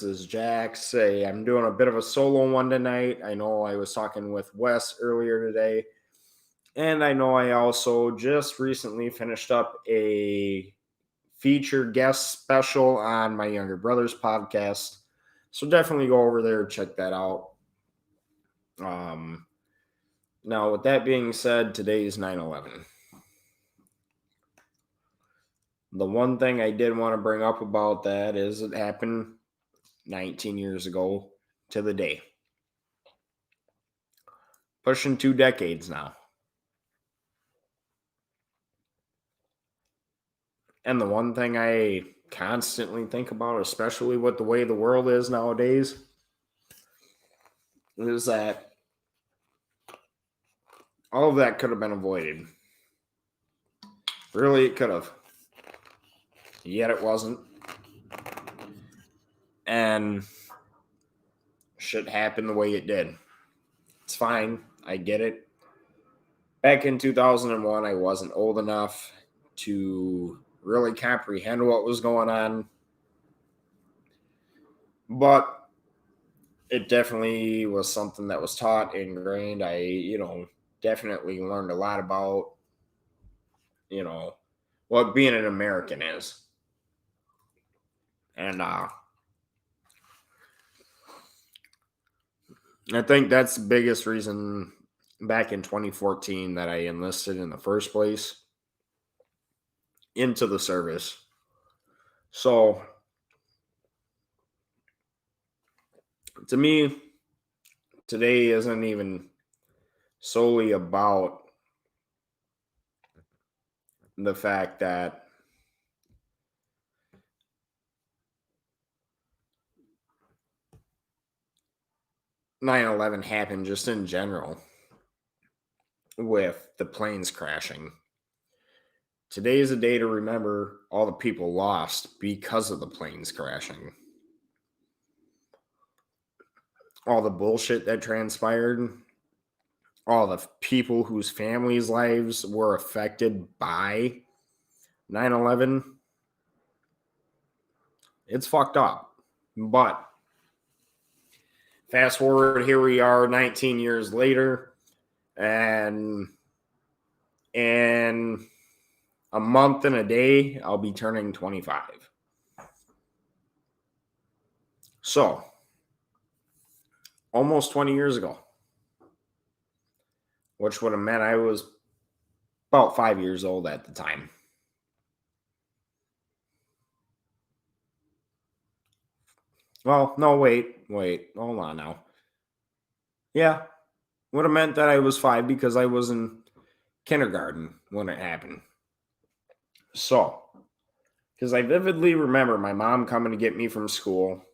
This is Jax. Hey, I'm doing a bit of a solo one tonight. I know I was talking with Wes earlier today, and I know I also just recently finished up a featured guest special on my younger brother's podcast. So definitely go over there, check that out. Um, Now, with that being said, today is 9/11. The one thing I did want to bring up about that is it happened 19 years ago to the day. Pushing 2 decades now. And the one thing I constantly think about, especially with the way the world is nowadays, is that all of that could have been avoided. Really, it could have. Yet it wasn't. And shit happened the way it did. It's fine. I get it. Back in 2001, I wasn't old enough to really comprehend what was going on. But it definitely was something that was taught, ingrained. I definitely learned a lot about, you know, what being an American is. And I think that's the biggest reason back in 2014 that I enlisted in the first place into the service. So to me, today isn't even solely about the fact that 9/11 happened, just in general, with the planes crashing. Today is a day to remember all the people lost because of the planes crashing. All the bullshit that transpired, all the people whose families' lives were affected by 9/11. It's fucked up. But fast forward, here we are 19 years later, and in a month and a day, I'll be turning 25. So, almost 20 years ago, which would have meant I was about 5 years old at the time. Well, no, wait, hold on now. Yeah, would have meant that I was 5 because I was in kindergarten when it happened. So, because I vividly remember my mom coming to get me from school,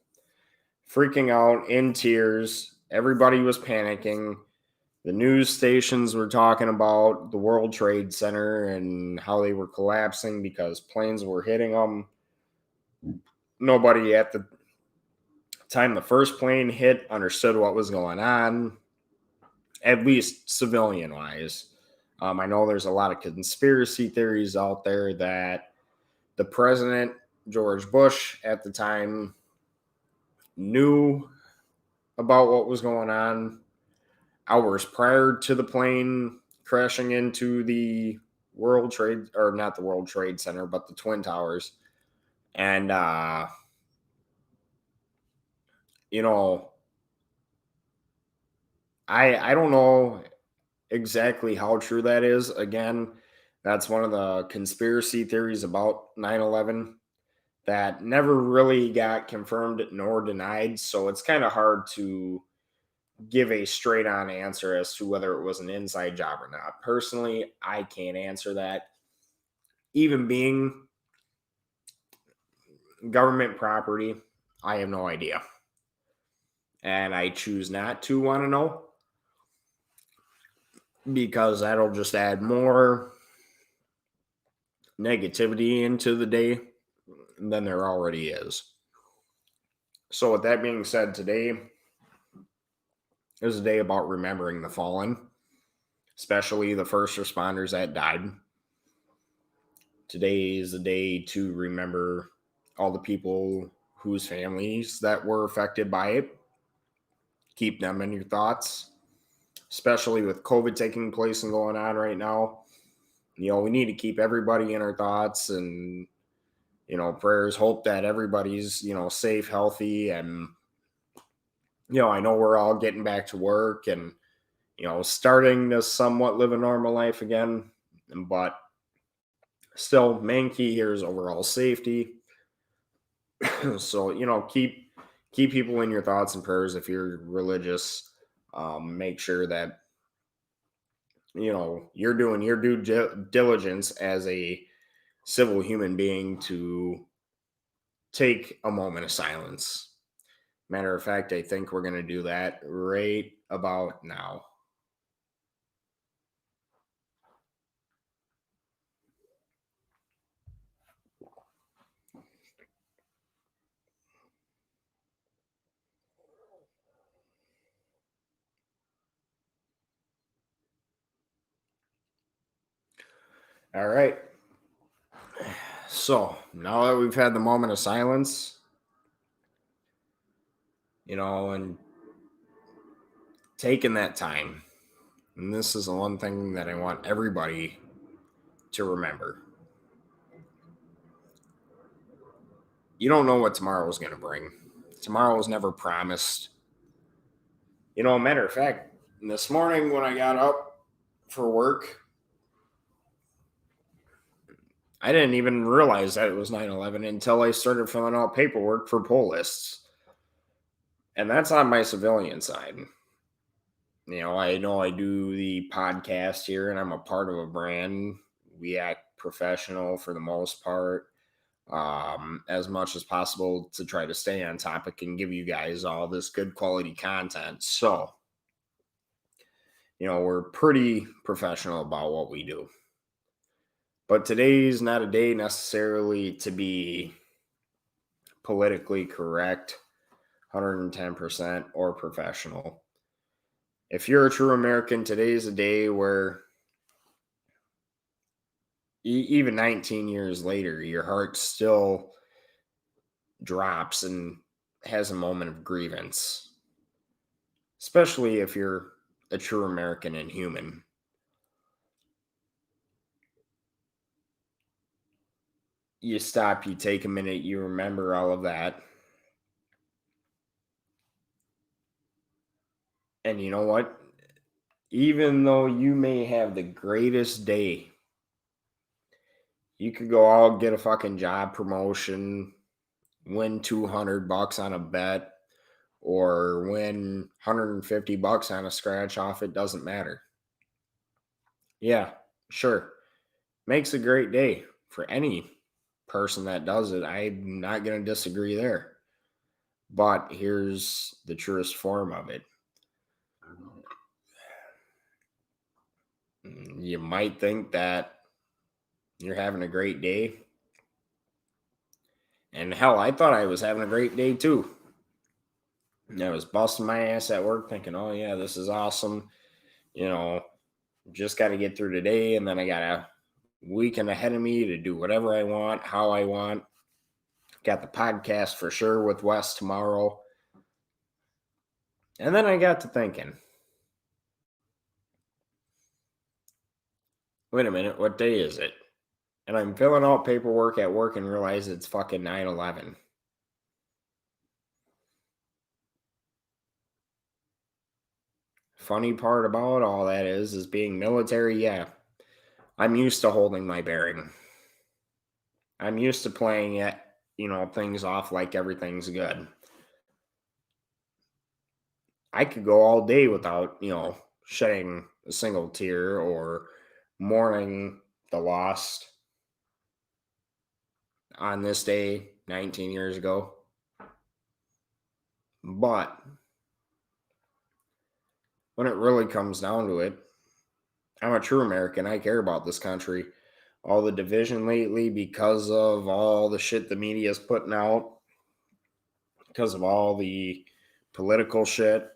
freaking out in tears. Everybody was panicking. The news stations were talking about the World Trade Center and how they were collapsing because planes were hitting them. Nobody at the time the first plane hit understood what was going on, at least civilian wise. I know there's a lot of conspiracy theories out there that the president, George Bush, at the time knew about what was going on hours prior to the plane crashing into the World Trade, or not the World Trade Center, but the Twin Towers. And, you know, I don't know exactly how true that is. Again, that's one of the conspiracy theories about 9/11 that never really got confirmed nor denied. So it's kind of hard to give a straight on answer as to whether it was an inside job or not. Personally, I can't answer that. Even being government property, I have no idea. And I choose not to want to know because that'll just add more negativity into the day than there already is. So, with that being said, today is a day about remembering the fallen, especially the first responders that died. Today is a day to remember all the people whose families that were affected by it. Keep them in your thoughts, especially with COVID taking place and going on right now. We need to keep everybody in our thoughts and, prayers, hope that everybody's, safe, healthy. And, I know we're all getting back to work and, starting to somewhat live a normal life again. But still, main key here is overall safety. So, keep people in your thoughts and prayers if you're religious. Make sure that, you're doing your due diligence as a civil human being to take a moment of silence. Matter of fact, I think we're going to do that right about now. All right. So now that we've had the moment of silence, and taking that time, and this is the one thing that I want everybody to remember. You don't know what tomorrow is going to bring. Tomorrow is never promised. Matter of fact, this morning when I got up for work, I didn't even realize that it was 9/11 until I started filling out paperwork for poll lists. And that's on my civilian side. I know I do the podcast here and I'm a part of a brand. We act professional for the most part, as much as possible to try to stay on topic and give you guys all this good quality content. So, we're pretty professional about what we do. But today's not a day necessarily to be politically correct, 110% or professional. If you're a true American, today is a day where even 19 years later, your heart still drops and has a moment of grievance, especially if you're a true American and human. You stop, you take a minute, you remember all of that. And you know what? Even though you may have the greatest day, you could go out, get a fucking job promotion, win $200 on a bet, or win $150 on a scratch off. It doesn't matter. Yeah, sure. Makes a great day for any person that does it. I'm not going to disagree there. But here's the truest form of it. You might think that you're having a great day. And hell, I thought I was having a great day too. I was busting my ass at work thinking, oh yeah, this is awesome. Just got to get through today. And then I got a weekend ahead of me to do whatever I want, how I want. Got the podcast for sure with Wes tomorrow. And then I got to thinking, wait a minute, what day is it? And I'm filling out paperwork at work and realize it's fucking 9/11. Funny part about all that is being military, yeah, I'm used to holding my bearing. I'm used to playing it, things off like everything's good. I could go all day without, shedding a single tear or mourning the lost on this day 19 years ago. But when it really comes down to it, I'm a true American. I care about this country. All the division lately because of all the shit the media is putting out, because of all the political shit,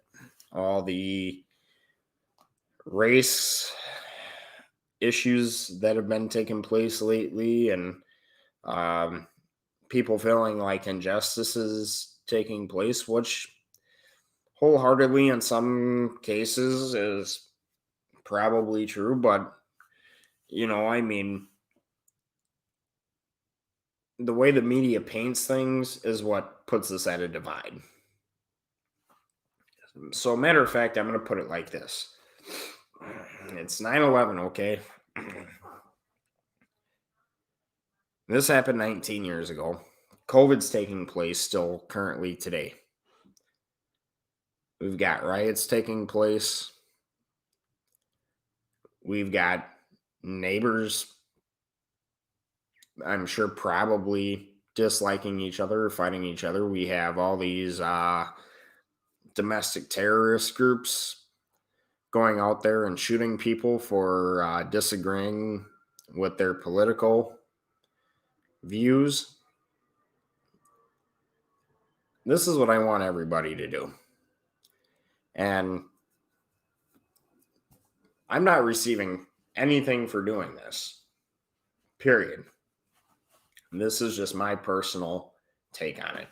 all the race issues that have been taking place lately, and people feeling like injustice is taking place, which wholeheartedly in some cases is probably true, but I mean, the way the media paints things is what puts us at a divide. So, matter of fact, I'm going to put it like this. It's 9/11, okay? This happened 19 years ago. COVID's taking place still currently today. We've got riots taking place. We've got neighbors, I'm sure, probably disliking each other, fighting each other. We have all these domestic terrorist groups going out there and shooting people for disagreeing with their political views. This is what I want everybody to do. And I'm not receiving anything for doing this, period. This is just my personal take on it.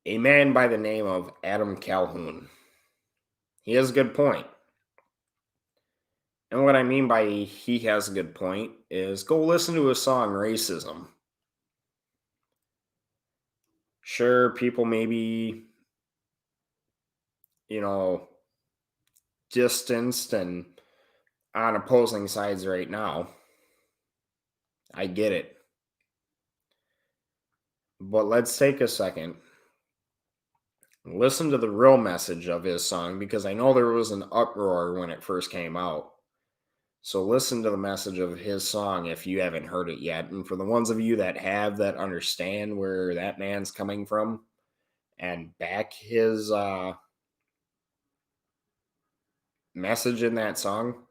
A man by the name of Adam Calhoun. He has a good point. And what I mean by he has a good point is go listen to his song Racism. Sure, people may be, distanced and on opposing sides right now. I get it. But let's take a second. Listen to the real message of his song because I know there was an uproar when it first came out. So listen to the message of his song if you haven't heard it yet. And for the ones of you that have, that understand where that man's coming from and back his message in that song,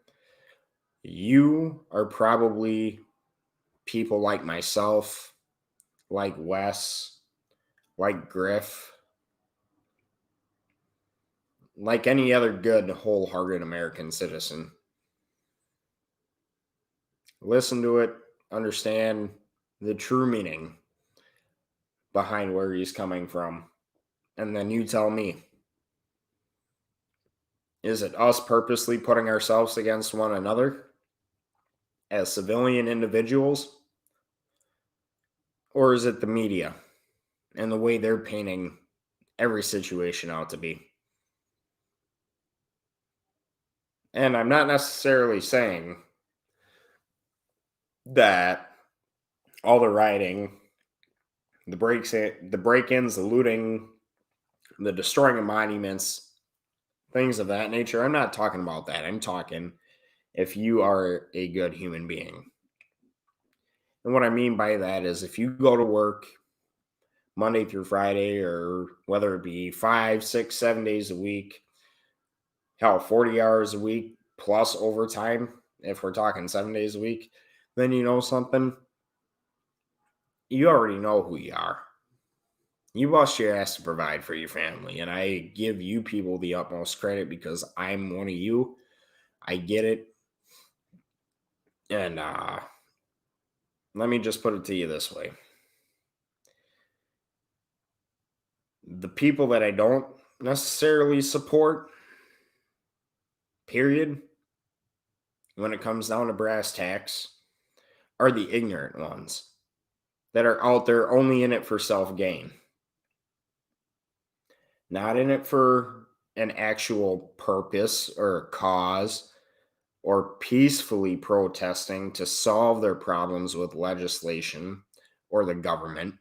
you are probably people like myself, like Wes, like Griff, like any other good, wholehearted American citizen. Listen to it, understand the true meaning behind where he's coming from, and then you tell me, is it us purposely putting ourselves against one another as civilian individuals? Or is it the media and the way they're painting every situation out to be? And I'm not necessarily saying that all the rioting, the break-ins, the looting, the destroying of monuments, things of that nature. I'm not talking about that. I'm talking if you are a good human being. And what I mean by that is if you go to work Monday through Friday, or whether it be 5, 6, 7 days a week, hell, 40 hours a week plus overtime, if we're talking 7 days a week, then you know something. You already know who you are. You bust your ass to provide for your family. And I give you people the utmost credit because I'm one of you. I get it. And let me just put it to you this way. The people that I don't necessarily support, period, when it comes down to brass tacks, are the ignorant ones that are out there only in it for self-gain. Not in it for an actual purpose or a cause or peacefully protesting to solve their problems with legislation or the government.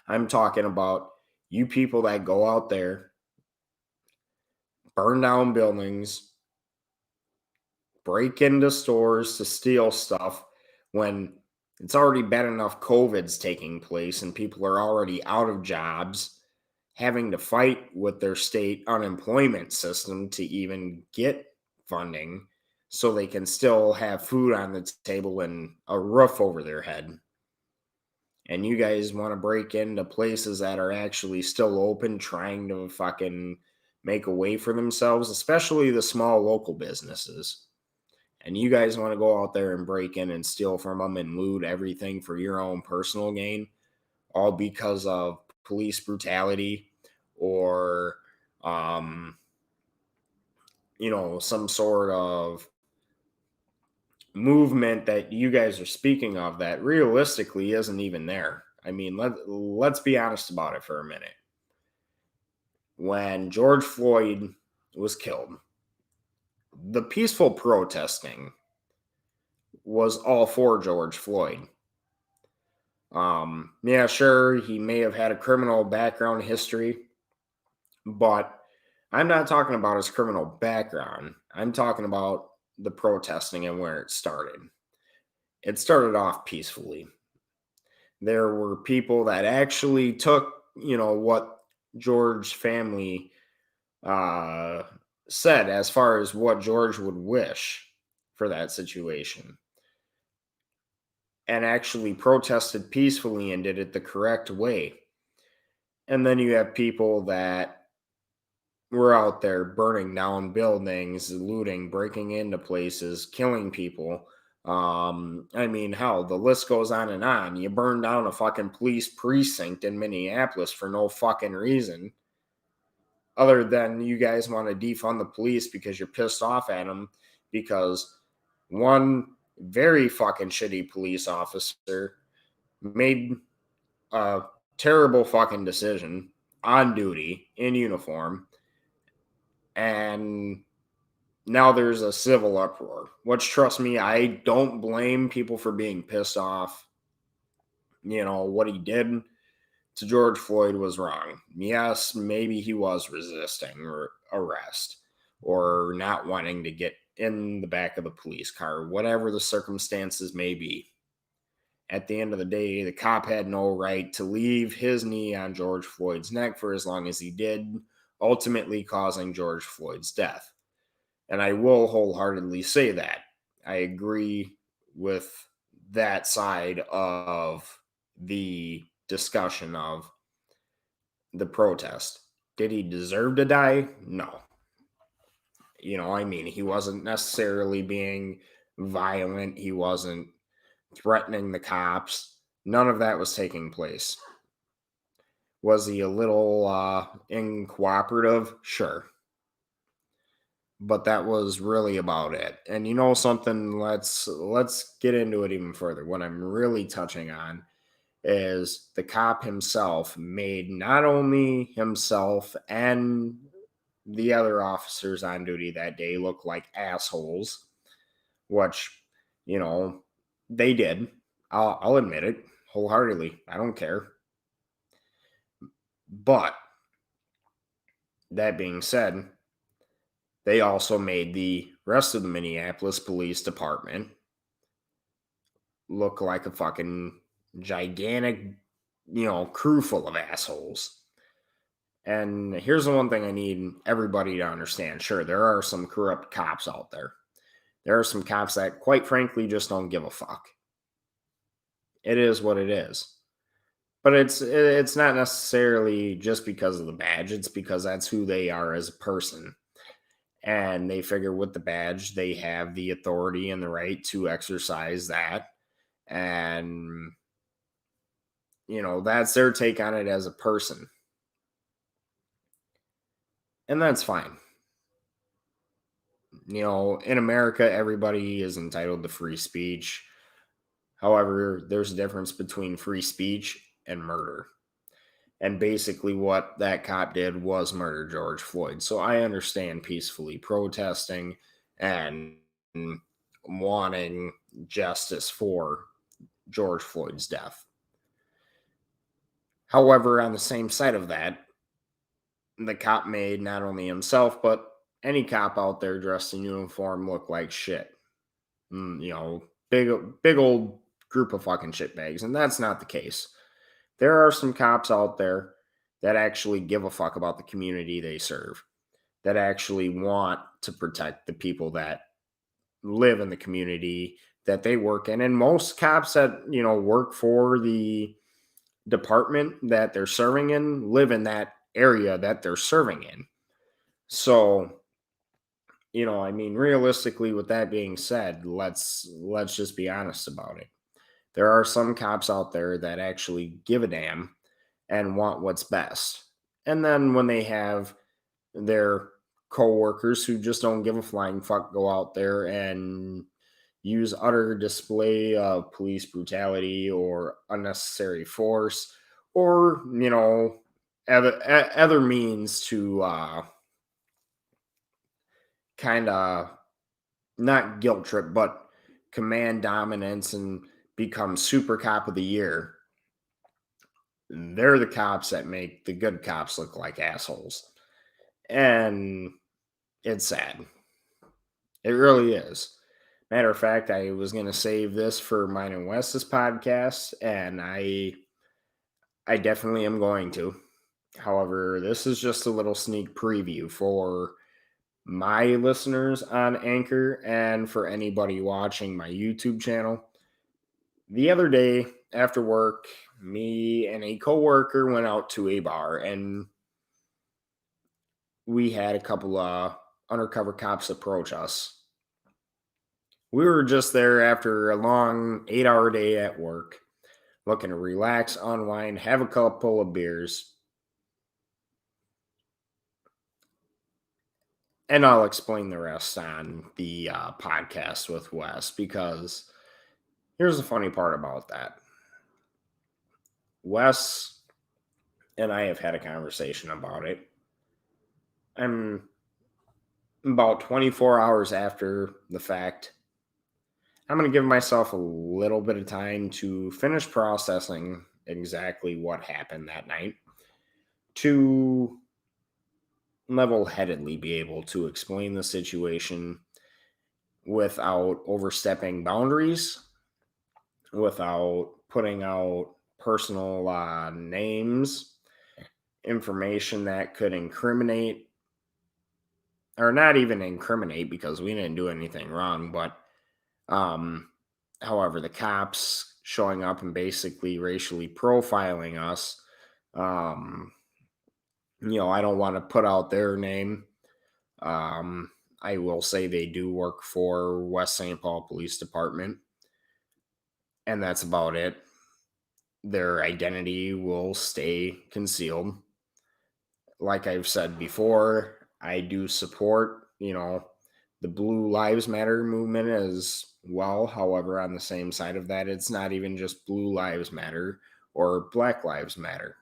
I'm talking about you people that go out there, burn down buildings, break into stores to steal stuff when it's already bad enough COVID's taking place and people are already out of jobs, having to fight with their state unemployment system to even get funding so they can still have food on the table and a roof over their head. And you guys want to break into places that are actually still open, trying to fucking make a way for themselves, especially the small local businesses. and you guys want to go out there and break in and steal from them and loot everything for your own personal gain, all because of police brutality or, um, some sort of movement that you guys are speaking of that realistically isn't even there. I mean, let's be honest about it for a minute. When George Floyd was killed, the peaceful protesting was all for George Floyd. Yeah, sure, he may have had a criminal background history, but I'm not talking about his criminal background. I'm talking about the protesting and where it started. It started off peacefully. There were people that actually took, what George's family uh, said as far as what George would wish for that situation, and actually protested peacefully and did it the correct way. And then you have people that were out there burning down buildings, looting, breaking into places, killing people. I mean, hell, the list goes on and on. You burn down a fucking police precinct in Minneapolis for no fucking reason, other than you guys want to defund the police because you're pissed off at them because one very fucking shitty police officer made a terrible fucking decision on duty in uniform, and now there's a civil uproar, which, trust me, I don't blame people for being pissed off. What he did to George Floyd was wrong. Yes, maybe he was resisting or arrest or not wanting to get in the back of the police car, whatever the circumstances may be. At the end of the day, the cop had no right to leave his knee on George Floyd's neck for as long as he did, ultimately causing George Floyd's death. And I will wholeheartedly say that. I agree with that side of the discussion of the protest. Did he deserve to die? No. I mean, he wasn't necessarily being violent. He wasn't threatening the cops. None of that was taking place. Was he a little incooperative? Sure. But that was really about it. And something, let's get into it even further. What I'm really touching on is the cop himself made not only himself and the other officers on duty that day look like assholes, which, they did. I'll admit it wholeheartedly. I don't care. But that being said, they also made the rest of the Minneapolis Police Department look like a fucking gigantic, crew full of assholes. And here's the one thing I need everybody to understand. Sure, there are some corrupt cops out there. There are some cops that, quite frankly, just don't give a fuck. It is what it is. But it's not necessarily just because of the badge. It's because that's who they are as a person. And they figure with the badge, they have the authority and the right to exercise that. And, that's their take on it as a person. And that's fine. In America, everybody is entitled to free speech. However, there's a difference between free speech and murder. And basically, what that cop did was murder George Floyd. So I understand peacefully protesting and wanting justice for George Floyd's death. However, on the same side of that, the cop made not only himself, but any cop out there dressed in uniform look like shit. Big old group of fucking shitbags. And that's not the case. There are some cops out there that actually give a fuck about the community they serve, that actually want to protect the people that live in the community that they work in. And most cops that, work for the department that they're serving in live in that area that they're serving in. So I mean, realistically, with that being said, let's just be honest about it. There are some cops out there that actually give a damn and want what's best. And then when they have their coworkers who just don't give a flying fuck go out there and use utter display of police brutality or unnecessary force or, other means to kind of not guilt trip, but command dominance and become super cop of the year. They're the cops that make the good cops look like assholes. And it's sad. It really is. Matter of fact, I was going to save this for mine and Wes's podcast, and I definitely am going to. However, this is just a little sneak preview for my listeners on Anchor and for anybody watching my YouTube channel. The other day after work, me and a coworker went out to a bar and we had a couple of undercover cops approach us. We were just there after a long 8-hour day at work, looking to relax, unwind, have a couple of beers. And I'll explain the rest on the podcast with Wes, because here's the funny part about that. Wes and I have had a conversation about it. I'm about 24 hours after the fact. I'm going to give myself a little bit of time to finish processing exactly what happened that night, to level-headedly be able to explain the situation without overstepping boundaries, without putting out personal names, information that could incriminate, or not even incriminate because we didn't do anything wrong, but however, the cops showing up and basically racially profiling us. I don't want to put out their name. I will say they do work for West St. Paul Police Department, and that's about it. Their identity will stay concealed. Like I've said before, I do support, the Blue Lives Matter movement as well. However, on the same side of that, it's not even just Blue Lives Matter or Black Lives Matter.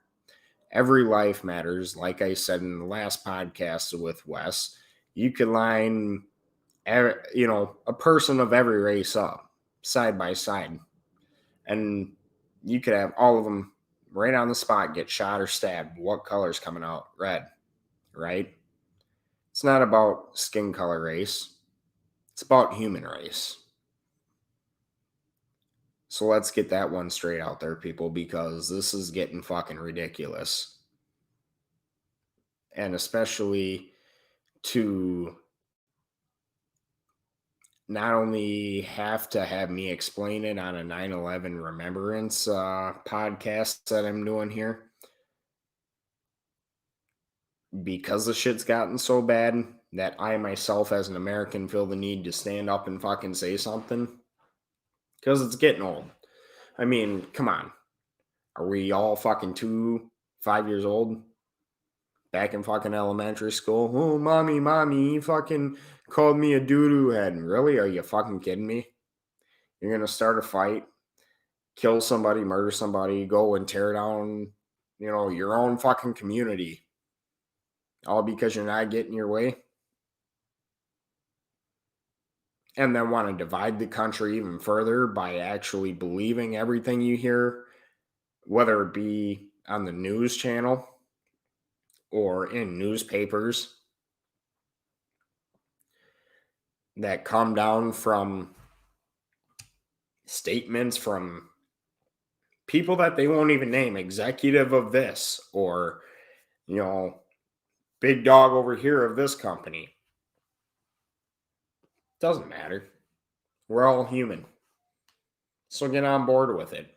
Every life matters. Like I said in the last podcast with Wes, you could line, a person of every race up side by side, and you could have all of them right on the spot get shot or stabbed. What color's coming out? Red, right? It's not about skin color race. It's about human race. So let's get that one straight out there, people, because this is getting fucking ridiculous. And especially to not only have to have me explain it on a 9/11 remembrance podcast that I'm doing here, because the shit's gotten so bad that I myself as an American feel the need to stand up and fucking say something, because it's getting old. I mean, come on. Are we all fucking 5 years old? Back in fucking elementary school? Oh, mommy, you fucking called me a doo-doo head. Really? Are you fucking kidding me? You're going to start a fight, kill somebody, murder somebody, go and tear down, your own fucking community, all because you're not getting your way? And then want to divide the country even further by actually believing everything you hear, whether it be on the news channel or in newspapers that come down from statements from people that they won't even name, executive of this, or, big dog over here of this company. Doesn't matter. We're all human. So get on board with it.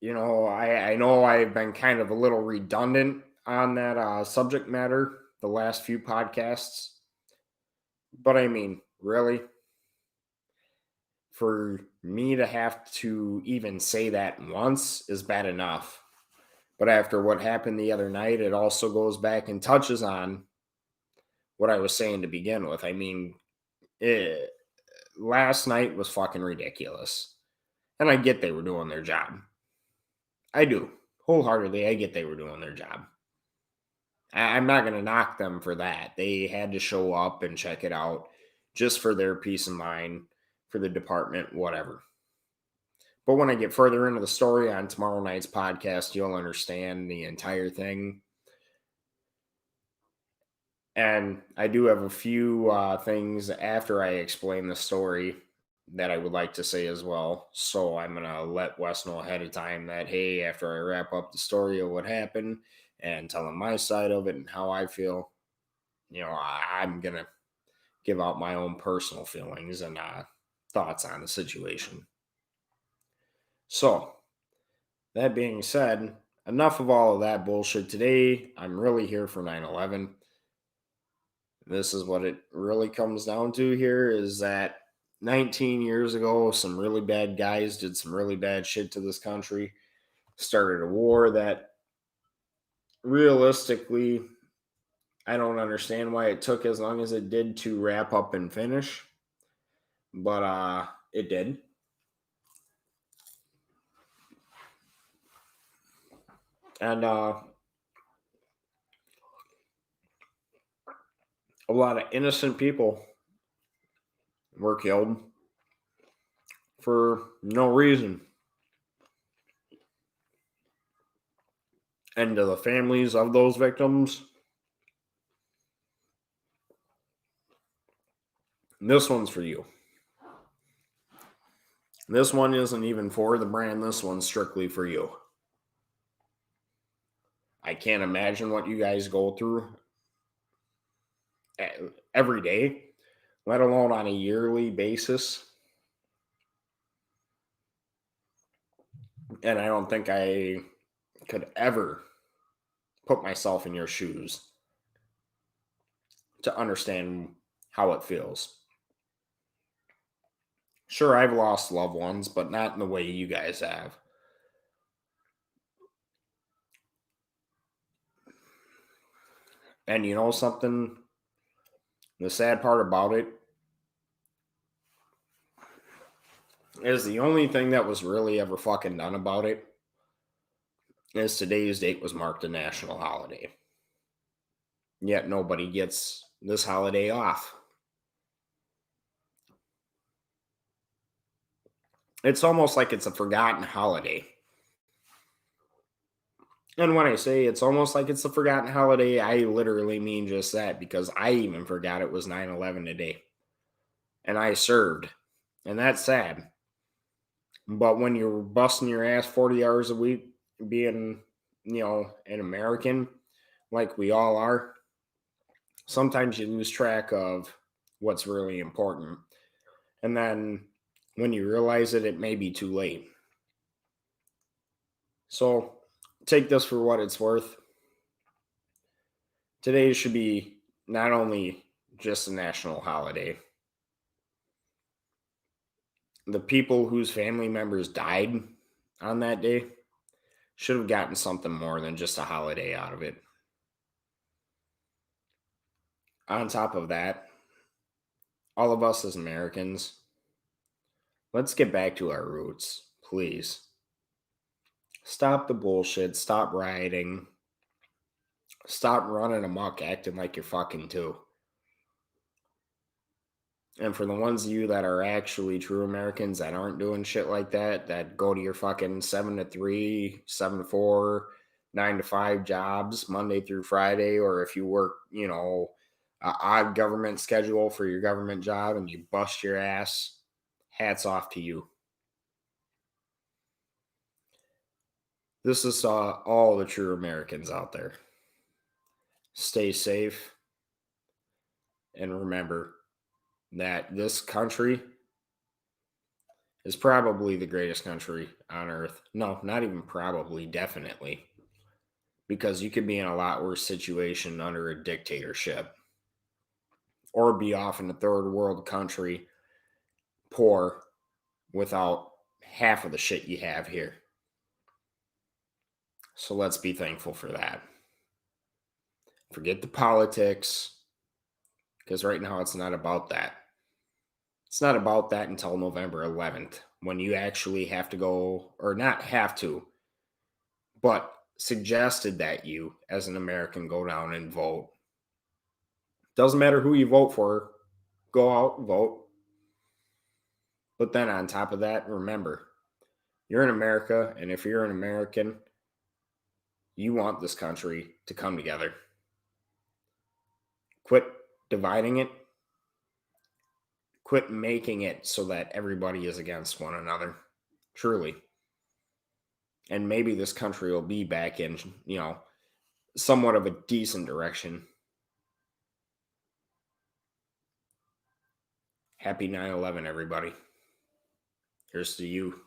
I know I've been kind of a little redundant on that subject matter the last few podcasts. But I mean, really, for me to have to even say that once is bad enough. But after what happened the other night, it also goes back and touches on what I was saying to begin with. I mean, last night was fucking ridiculous. And I get they were doing their job. I do. Wholeheartedly, I get they were doing their job. I'm not going to knock them for that. They had to show up and check it out just for their peace of mind, for the department, whatever. But when I get further into the story on tomorrow night's podcast, you'll understand the entire thing. And I do have a few things after I explain the story that I would like to say as well. So I'm going to let Wes know ahead of time that, hey, after I wrap up the story of what happened and tell him my side of it and how I feel, I'm going to give out my own personal feelings and thoughts on the situation. So, that being said, enough of all of that bullshit today. I'm really here for 9/11. This is what it really comes down to here is that 19 years ago, some really bad guys did some really bad shit to this country, started a war that realistically, I don't understand why it took as long as it did to wrap up and finish, but it did. And a lot of innocent people were killed for no reason. And to the families of those victims, this one's for you. This one isn't even for the brand. This one's strictly for you. I can't imagine what you guys go through every day, let alone on a yearly basis. And I don't think I could ever put myself in your shoes to understand how it feels. Sure, I've lost loved ones, but not in the way you guys have. And you know something? The sad part about it is the only thing that was really ever fucking done about it is today's date was marked a national holiday. Yet nobody gets this holiday off. It's almost like it's a forgotten holiday. And when I say it's almost like it's a forgotten holiday, I literally mean just that because I even forgot it was 9/11 today. And I served. And that's sad. But when you're busting your ass 40 hours a week, being, an American, like we all are, sometimes you lose track of what's really important. And then when you realize it, it may be too late. So take this for what it's worth. Today should be not only just a national holiday, the people whose family members died on that day should have gotten something more than just a holiday out of it. On top of that, all of us as Americans, let's get back to our roots, please. Stop the bullshit, stop rioting, stop running amok acting like you're fucking two. And for the ones of you that are actually true Americans that aren't doing shit like that go to your fucking 7 to 3, 7 to 4, 9 to 5 jobs Monday through Friday, or if you work, a odd government schedule for your government job and you bust your ass, hats off to you. This is all the true Americans out there. Stay safe. And remember that this country is probably the greatest country on earth. No, not even probably, definitely. because you could be in a lot worse situation under a dictatorship or be off in a third world country, poor, without half of the shit you have here. So let's be thankful for that. Forget the politics, because right now it's not about that. It's not about that until November 11th, when you actually have to go, or not have to, but suggested that you, as an American, go down and vote. Doesn't matter who you vote for, go out and vote. But then on top of that, remember, you're in America, and if you're an American, you want this country to come together. Quit dividing it. Quit making it so that everybody is against one another. Truly. And maybe this country will be back in, somewhat of a decent direction. Happy 9/11, everybody. Here's to you.